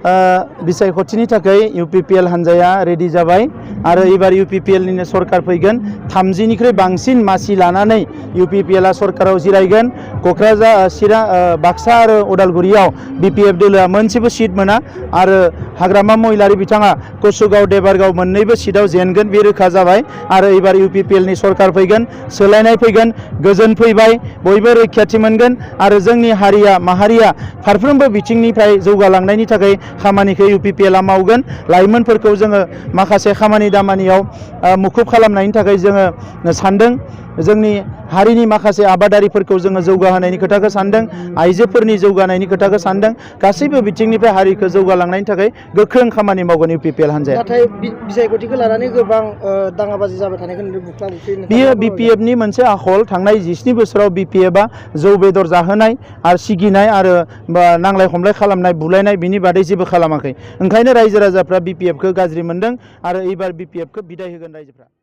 बिसायख'थिनि थाखाय UPPL हान्जाया रेडि जाबाय आरो एबार UPPL निनो सरकार फैगोन 30 निख्रुइ बांसिन मासि लानानै UPPL सरकाराव जिरायगोन क'क्राझार चिरां बाक्सा आरो उदालगुरियाव BPF दोलोआ मोनसेबो सीट मोना आरो हाग्रामा महिलारि बिथाङा कसुगाव देबारगाव मोननैबो सीटआव जेनगोन बे रोखा जाबाय आरो एबार UPPL नि सरकार फैगोन सोलायनाय फैगोन गोजोन फैबाय बयबो रैखाथि मोनगोन आरो जोंनि हारिया माहारिया फारफ्रोमबो बिथिंनिफ्राय जौगालांनायनि थाखाय खामानिखौ UPPL आ मावगोन लाइमोनफोरखौ जोङो माखासे खामानि दामानियाव मुखुब खालामनायनि थाखाय जोङो सानदों जोंनि हारिनि माखासे आबादारिफोरखौ जोङो जौगाहोनायनि खोथाखौ सानदों आइजोफोरनि जौगानायनि खोथाखौ सानदों गासैबो बिथिंनिफ्राय हारिखौ जौगालांनायनि थाखाय गोख्रों खामानि मावगोन UPPL हान्जाया नाथाय बिसायख'थिखौ लानानै गोबां दाङाबाजि जाबाय थानायखौ नुदों बुख्ला-बुख्लि बियो BPF नि मोनसे आखल थांनाय 17 बोसोराव BPF आ जौ बेदर जाहोनाय आरो सिगिनाय आरो नांलाय खमलाय खालामनाय बुलायनाय बिनि बादै जेबो खालामाखै ओंखायनो रायजो राजाफ्रा BPF खौ गाज्रि मोनदों आरो एबार BPF खौ बिदाय होगोन रायजोफ्रा।